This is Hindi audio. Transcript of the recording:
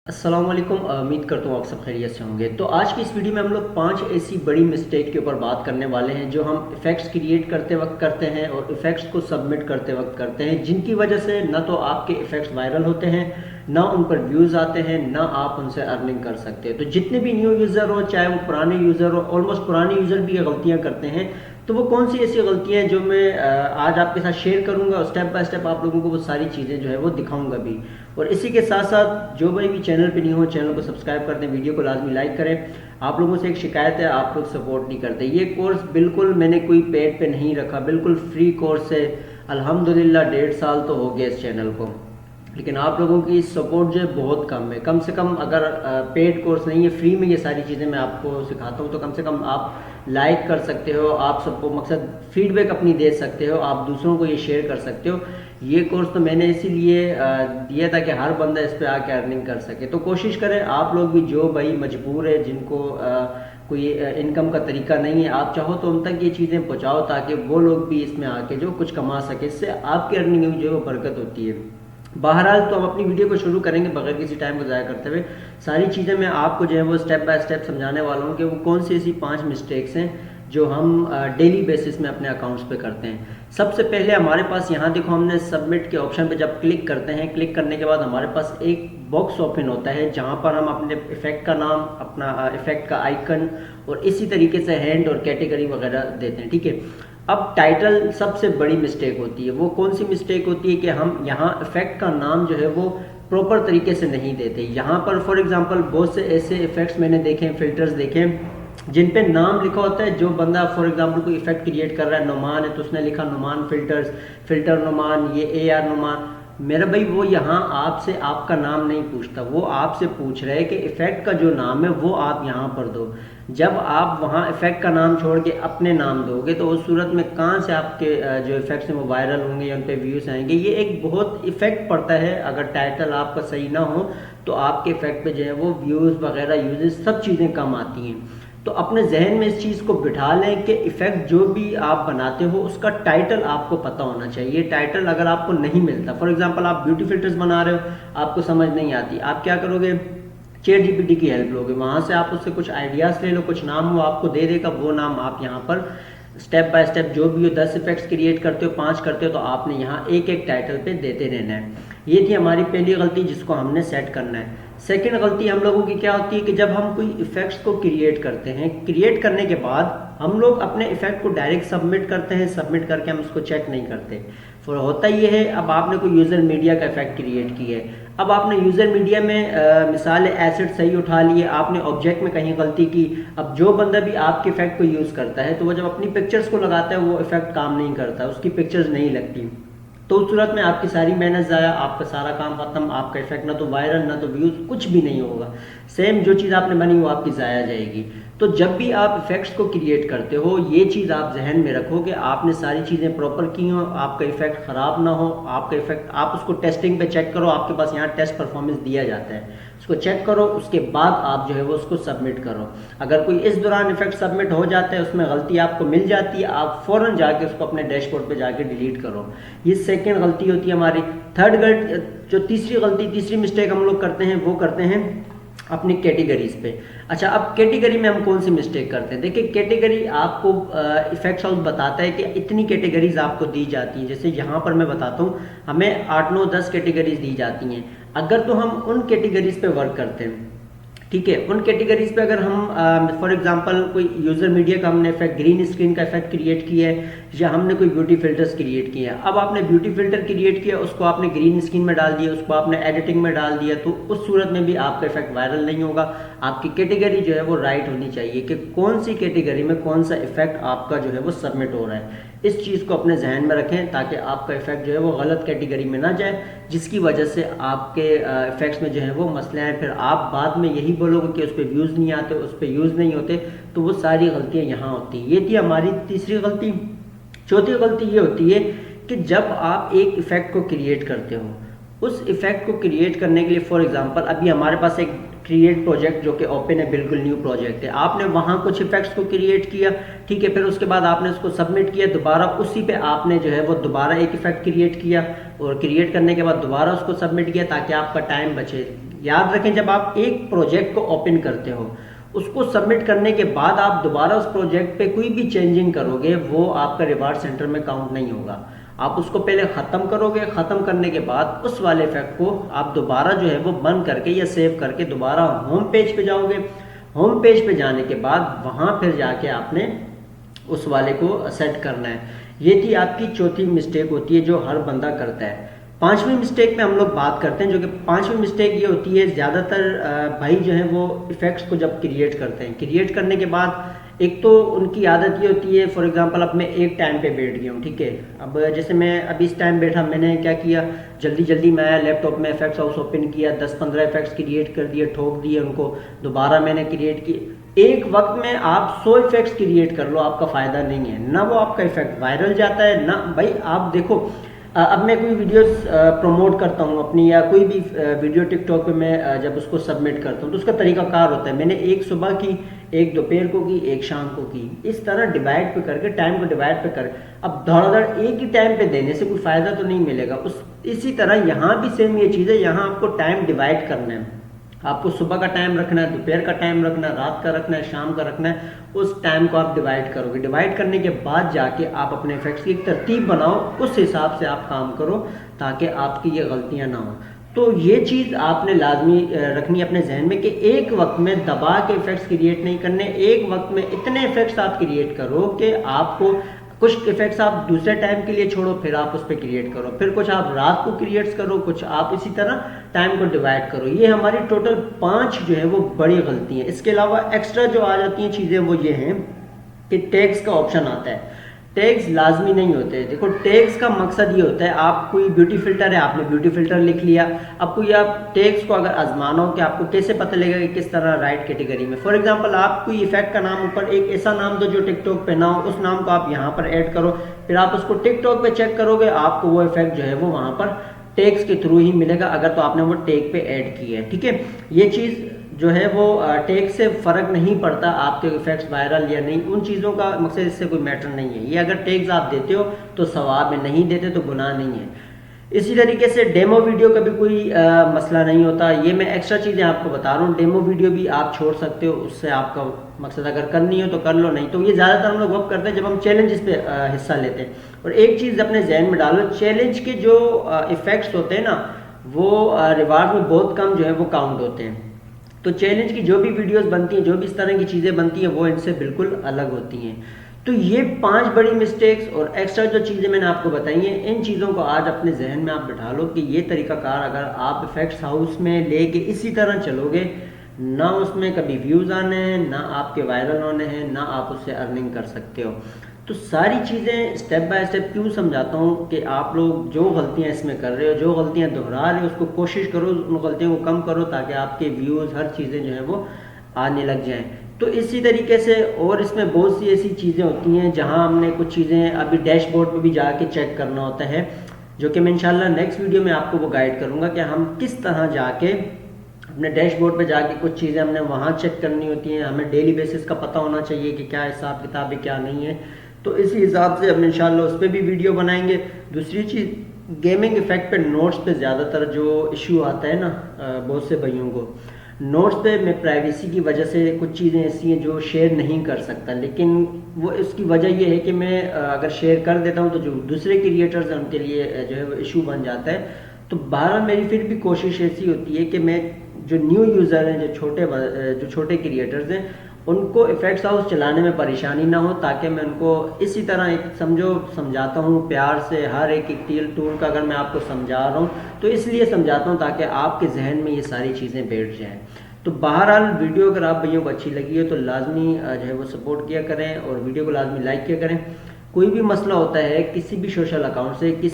अस्सलाम वालेकुम। उम्मीद करता हूँ आप सब खैरियत से होंगे। तो आज की इस वीडियो में हम लोग 5 ऐसी बड़ी मिस्टेक के ऊपर बात करने वाले हैं जो हम इफ़ेक्ट्स क्रिएट करते वक्त करते हैं और इफ़ेक्ट्स को सबमिट करते वक्त करते हैं, जिनकी वजह से ना तो आपके इफ़ेक्ट्स वायरल होते हैं, ना उन पर व्यूज़ आते हैं, ना आप उनसे अर्निंग कर सकते हैं। तो जितने भी न्यू यूज़र हो, चाहे वो पुराने यूज़र हो, ऑलमोस्ट पुराने यूज़र भी ये गलतियाँ करते हैं। तो वो कौन सी ऐसी गलतियाँ हैं जो मैं आज आपके साथ शेयर करूंगा और स्टेप बाय स्टेप आप लोगों को वो सारी चीज़ें जो है वो दिखाऊंगा भी। और इसी के साथ साथ जो भाई भी चैनल पे नहीं हो, चैनल को सब्सक्राइब कर दें, वीडियो को लाजमी लाइक करें। आप लोगों से एक शिकायत है, आप लोग सपोर्ट नहीं करते। ये कोर्स बिल्कुल मैंने कोई पेड पे नहीं रखा, बिल्कुल फ्री कोर्स है। अल्हम्दुलिल्लाह 1.5 साल तो हो गया इस चैनल को, लेकिन आप लोगों की सपोर्ट जो है बहुत कम है। कम से कम अगर पेड कोर्स नहीं है, फ्री में ये सारी चीज़ें मैं आपको सिखाता हूँ, तो कम से कम आप लाइक कर सकते हो, आप सबको मकसद फीडबैक अपनी दे सकते हो, आप दूसरों को ये शेयर कर सकते हो। ये कोर्स तो मैंने इसीलिए दिया था कि हर बंदा इस पे आके अर्निंग कर सके। तो कोशिश करें आप लोग भी, जो भाई मजबूर है, जिनको कोई इनकम का तरीका नहीं है, आप चाहो तो उन तक ये चीज़ें पहुँचाओ ताकि वो लोग भी इसमें आके जो कुछ कमा सके। इससे आपकी अर्निंग में जो है वो बरकत होती है। बहरहाल तो हम अपनी वीडियो को शुरू करेंगे बगैर किसी टाइम को ज़ाया करते हुए। सारी चीज़ें मैं आपको जो है वो स्टेप बाय स्टेप समझाने वाला हूँ कि वो कौन सी ऐसी 5 मिस्टेक्स हैं जो हम डेली बेसिस में अपने अकाउंट्स पे करते हैं। सबसे पहले हमारे पास यहाँ देखो, हमने सबमिट के ऑप्शन पे जब क्लिक करते हैं, क्लिक करने के बाद हमारे पास एक बॉक्स ओपन होता है जहाँ पर हम अपने इफेक्ट का नाम, अपना इफेक्ट का आइकन और इसी तरीके से हैंड और कैटेगरी वगैरह देते हैं। ठीक है, अब टाइटल सबसे बड़ी मिस्टेक होती है। वो कौन सी मिस्टेक होती है कि हम यहाँ इफेक्ट का नाम जो है वो प्रॉपर तरीके से नहीं देते। यहाँ पर फॉर एग्जांपल बहुत से ऐसे इफेक्ट्स मैंने देखे हैं, फिल्टर्स देखे हैं, जिन पे नाम लिखा होता है। जो बंदा फॉर एग्जांपल कोई इफेक्ट क्रिएट कर रहा है, नुमान है, तो उसने लिखा नुमान फिल्टर्स, फिल्टर नुमान, ये AR नुमान। मेरा भाई वो यहाँ आपसे आपका नाम नहीं पूछता, वो आपसे पूछ रहे हैं कि इफेक्ट का जो नाम है वो आप यहाँ पर दो। जब आप वहाँ इफेक्ट का नाम छोड़ के अपने नाम दोगे तो उस सूरत में कहाँ से आपके जो इफेक्ट्स हैं वो वायरल होंगे या उन पर व्यूज़ आएंगे। ये एक बहुत इफेक्ट पड़ता है। अगर टाइटल आपका सही ना हो तो आपके इफेक्ट पे जो है वो व्यूज़ वगैरह, यूजेस, सब चीज़ें कम आती हैं। तो अपने जहन में इस चीज़ को बिठा लें कि इफ़ेक्ट जो भी आप बनाते हो उसका टाइटल आपको पता होना चाहिए। टाइटल अगर आपको नहीं मिलता, फॉर एग्जांपल आप ब्यूटी फिल्टर्स बना रहे हो, आपको समझ नहीं आती, आप क्या करोगे, चैट जीपीटी की हेल्प लोगे। वहाँ से आप उससे कुछ आइडियाज़ ले लो, कुछ नाम वो आपको दे देगा, वो नाम आप यहाँ पर स्टेप बाय स्टेप जो भी हो, 10 इफेक्ट्स क्रिएट करते हो, 5 करते हो, तो आपने यहाँ एक एक टाइटल पे देते रहना है। ये थी हमारी पहली गलती जिसको हमने सेट करना है। सेकंड गलती हम लोगों की क्या होती है कि जब हम कोई इफेक्ट्स को क्रिएट करते हैं, क्रिएट करने के बाद हम लोग अपने इफेक्ट को डायरेक्ट सबमिट करते हैं, सबमिट करके हम उसको चेक नहीं करते। फिर होता ये है, अब आपने कोई यूज़र मीडिया का इफेक्ट क्रिएट किया है, अब आपने यूज़र मीडिया में मिसाल एसिड सही उठा लिए, आपने ऑब्जेक्ट में कहीं गलती की। अब जो बंदा भी आपके इफेक्ट को यूज़ करता है तो वो जब अपनी पिक्चर्स को लगाता है वो इफेक्ट काम नहीं करता, उसकी पिक्चर्स नहीं लगती। तो उस सूरत में आपकी सारी मेहनत ज़ाया, आपका सारा काम खत्म, आपका इफेक्ट ना तो वायरल ना तो व्यूज़, कुछ भी नहीं होगा। सेम जो चीज़ आपने बनी वो आपकी ज़ाया जाएगी। तो जब भी आप इफेक्ट्स को क्रिएट करते हो, ये चीज़ आप जहन में रखो कि आपने सारी चीज़ें प्रॉपर की हो, आपका इफेक्ट ख़राब ना हो। आपका इफेक्ट आप उसको टेस्टिंग पे चेक करो, आपके पास यहाँ टेस्ट परफॉर्मेंस दिया जाता है, उसको चेक करो, उसके बाद आप जो है वो उसको सबमिट करो। अगर कोई इस दौरान इफेक्ट सबमिट हो जाता है, उसमें गलती आपको मिल जाती है, आप फ़ौरन जाके उसको अपने डैशबोर्ड पे जाके डिलीट करो। ये सेकंड गलती होती है हमारी। जो तीसरी गलती, तीसरी मिस्टेक हम लोग करते हैं, वो करते हैं अपनी कैटेगरीज पे। अच्छा, अब कैटेगरी में हम कौन सी मिस्टेक करते हैं? देखिए, कैटेगरी आपको इफेक्ट्स हाउस बताता है कि इतनी कैटेगरीज आपको दी जाती हैं। जैसे यहाँ पर मैं बताता हूँ, हमें 8, 9, 10 कैटेगरीज दी जाती हैं। अगर तो हम उन कैटेगरीज पे वर्क करते हैं, ठीक है, उन कैटेगरीज पे अगर हम फॉर एग्जांपल कोई यूज़र मीडिया का हमने इफेक्ट, ग्रीन स्क्रीन का इफेक्ट क्रिएट किया है, या हमने कोई ब्यूटी फिल्टर्स क्रिएट किया है। अब आपने ब्यूटी फिल्टर क्रिएट किया, उसको आपने ग्रीन स्क्रीन में डाल दिया, उसको आपने एडिटिंग में डाल दिया, तो उस सूरत में भी आपका इफेक्ट वायरल नहीं होगा। आपकी कैटेगरी जो है वो राइट होनी चाहिए कि कौन सी कैटेगरी में कौन सा इफेक्ट आपका जो है वो सबमिट हो रहा है। इस चीज़ को अपने जहन में रखें ताकि आपका इफेक्ट जो है वो गलत कैटेगरी में ना जाए, जिसकी वजह से आपके इफेक्ट्स में जो है वो मसले आए, फिर आप बाद में यही बोलोगे कि उस पर व्यूज़ नहीं आते, उस पर यूज़ नहीं होते। तो वो सारी गलतियाँ यहाँ होती हैं। ये थी हमारी तीसरी गलती। चौथी गलती ये होती है कि जब आप एक इफेक्ट को क्रिएट करते हो, उस इफेक्ट को क्रिएट करने के लिए फॉर एग्जांपल अभी हमारे पास एक क्रिएट प्रोजेक्ट जो कि ओपन है, बिल्कुल न्यू प्रोजेक्ट है, आपने वहाँ कुछ इफेक्ट्स को क्रिएट किया, ठीक है, फिर उसके बाद आपने उसको सबमिट किया, दोबारा उसी पे आपने जो है वो दोबारा एक इफेक्ट क्रिएट किया और क्रिएट करने के बाद दोबारा उसको सबमिट किया ताकि आपका टाइम बचे। याद रखें, जब आप एक प्रोजेक्ट को ओपन करते हो, उसको सबमिट करने के बाद आप दोबारा उस प्रोजेक्ट पे कोई भी चेंजिंग करोगे, वो आपका रिवार्ड सेंटर में काउंट नहीं होगा। आप उसको पहले ख़त्म करोगे, ख़त्म करने के बाद उस वाले इफेक्ट को आप दोबारा जो है वो बंद करके या सेव करके दोबारा होम पेज पे जाओगे। होम पेज पे जाने के बाद वहाँ फिर जाके आपने उस वाले को सेट करना है। ये थी आपकी चौथी मिस्टेक होती है जो हर बंदा करता है। पांचवी मिस्टेक में हम लोग बात करते हैं, जो कि पांचवी मिस्टेक ये होती है, ज़्यादातर भाई जो है वो इफ़ेक्ट्स को जब क्रिएट करते हैं, क्रिएट करने के बाद एक तो उनकी आदत ये होती है, फॉर एग्जांपल अब मैं एक टाइम पे बैठ गया हूँ, ठीक है, अब जैसे मैं अभी इस टाइम बैठा, मैंने क्या किया, जल्दी जल्दी मैं लैपटॉप में इफेक्ट्स हाउस ओपन किया, 10-15 इफेक्ट्स क्रिएट कर दिए, ठोक दिए उनको, दोबारा मैंने क्रिएट किए। एक वक्त में आप 100 इफेक्ट्स क्रिएट कर लो, आपका फ़ायदा नहीं है, ना वो आपका इफेक्ट वायरल जाता है, ना भाई आप देखो, अब मैं कोई वीडियोस प्रमोट करता हूँ अपनी, या कोई भी वीडियो टिकटॉक पे मैं जब उसको सबमिट करता हूँ तो उसका तरीकाकार होता है, मैंने एक सुबह की, एक दोपहर को की, एक शाम को की, इस तरह डिवाइड पे करके, टाइम को डिवाइड पे कर। अब धड़ाधड़ एक ही टाइम पे देने से कोई फ़ायदा तो नहीं मिलेगा। इसी तरह यहाँ भी सेम ये चीज़ है, यहाँ आपको टाइम डिवाइड करना है, आपको सुबह का टाइम रखना है, दोपहर का टाइम रखना है, रात का रखना है, शाम का रखना है। उस टाइम को आप डिवाइड करोगे, डिवाइड करने के बाद जाके आप अपने इफेक्ट्स की एक तरतीब बनाओ, उस हिसाब से आप काम करो ताकि आपकी ये गलतियां ना हो। तो ये चीज़ आपने लाजमी रखनी है अपने जहन में कि एक वक्त में दबा के इफेक्ट्स क्रिएट नहीं करने, एक वक्त में इतने इफेक्ट्स आप क्रिएट करो कि आपको कुछ इफेक्ट्स आप दूसरे टाइम के लिए छोड़ो, फिर आप उस पर क्रिएट करो, फिर कुछ आप रात को क्रिएट्स करो, कुछ आप इसी तरह टाइम को डिवाइड करो। ये हमारी टोटल 5 जो है वो बड़ी गलती है। इसके अलावा एक्स्ट्रा जो आ जाती हैं चीज़ें वो ये हैं कि टैग्स का ऑप्शन आता है। टैग्स लाजमी नहीं होते। देखो, टैग्स का मकसद ये होता है, आप कोई ब्यूटी फिल्टर है, आपने ब्यूटी फिल्टर लिख लिया, अब कोई आप टैग्स को अगर आजमाना हो कि आपको कैसे पता लगेगा कि किस तरह राइट कैटेगरी में, फॉर एग्जांपल आप कोई इफेक्ट का नाम ऊपर एक ऐसा नाम दो जो टिकटॉक पे ना हो, उस नाम को आप यहाँ पर ऐड करो, फिर आप उसको टिकटॉक पे चेक करोगे, आपको वो इफेक्ट जो है वो वहाँ पर टैग्स के थ्रू ही मिलेगा, अगर तो आपने वो टैग पे ऐड किया है, ठीक है। ये चीज़ जो है वो टैग से फ़र्क नहीं पड़ता आपके इफेक्ट्स वायरल या नहीं, उन चीज़ों का मकसद इससे कोई मैटर नहीं है। ये अगर टैग्स आप देते हो तो सवाब है, नहीं देते तो गुनाह नहीं है। इसी तरीके से डेमो वीडियो का भी कोई मसला नहीं होता। ये मैं एक्स्ट्रा चीज़ें आपको बता रहा हूँ, डेमो वीडियो भी आप छोड़ सकते हो, उससे आपका मकसद अगर करनी हो तो कर लो, नहीं तो ये ज़्यादातर हम लोग वक्त करते हैं जब हम चैलेंजेस पे हिस्सा लेते हैं। और एक चीज़ अपने जहन में डालो, चैलेंज के जो इफ़ेक्ट्स होते हैं ना, वो रिवार्ड में बहुत कम जो है वो काउंट होते हैं। तो चैलेंज की जो भी वीडियोस बनती हैं, जो भी इस तरह की चीज़ें बनती हैं, वो इनसे बिल्कुल अलग होती हैं। तो ये 5 बड़ी मिस्टेक्स और एक्स्ट्रा जो चीज़ें मैंने आपको बताई हैं, इन चीज़ों को आज अपने जहन में आप बिठा लो कि ये तरीकाकार अगर आप इफेक्ट्स हाउस में लेके इसी तरह चलोगे, ना उसमें कभी व्यूज़ आने हैं, ना आपके वायरल होने हैं, ना आप उससे अर्निंग कर सकते हो। तो सारी चीज़ें स्टेप बाय स्टेप क्यों समझाता हूँ कि आप लोग जो गलतियाँ इसमें कर रहे हो, जो गलतियाँ दोहरा रहे हो, उसको कोशिश करो उन गलतियों को कम करो ताकि आपके व्यूज़, हर चीज़ें जो है वो आने लग जाएं। तो इसी तरीके से और इसमें बहुत सी ऐसी चीज़ें होती हैं जहां हमने कुछ चीज़ें अभी डैशबोर्ड पे भी जाके चेक करना होता है, जो कि मैं इंशाल्लाह नेक्स्ट वीडियो में आपको वो गाइड करूंगा कि हम किस तरह जाके अपने डैशबोर्ड पे जाके कुछ चीज़ें हमने वहां चेक करनी होती हैं। हमें डेली बेसिस का पता होना चाहिए कि क्या हिसाब किताब है, क्या नहीं है। तो इसी हिसाब से हम इंशाल्लाह उस पर भी वीडियो बनाएंगे। दूसरी चीज़, गेमिंग इफेक्ट पे नोट्स पे ज़्यादातर जो इशू आता है ना बहुत से भाइयों को, नोट्स पे मैं प्राइवेसी की वजह से कुछ चीज़ें ऐसी हैं जो शेयर नहीं कर सकता, लेकिन वो इसकी वजह ये है कि मैं अगर शेयर कर देता हूँ तो जो दूसरे क्रिएटर्स हैं उनके लिए जो है वो इशू बन जाता है। तो बहरहाल मेरी फिर भी कोशिश ऐसी होती है कि मैं जो न्यू यूज़र हैं, जो छोटे क्रिएटर्स हैं, उनको इफेक्ट्स हाउस चलाने में परेशानी ना हो, ताकि मैं उनको इसी तरह एक समझाता हूँ प्यार से। हर एक टूल का अगर मैं आपको समझा रहा हूँ तो इसलिए समझाता हूँ ताकि आपके जहन में ये सारी चीज़ें बैठ जाएँ। तो बहरहाल वीडियो अगर आप भैया को अच्छी लगी है तो लाजमी जो है वो सपोर्ट किया करें और वीडियो को लाजमी लाइक किया करें। कोई भी मसला होता है किसी भी सोशल अकाउंट से,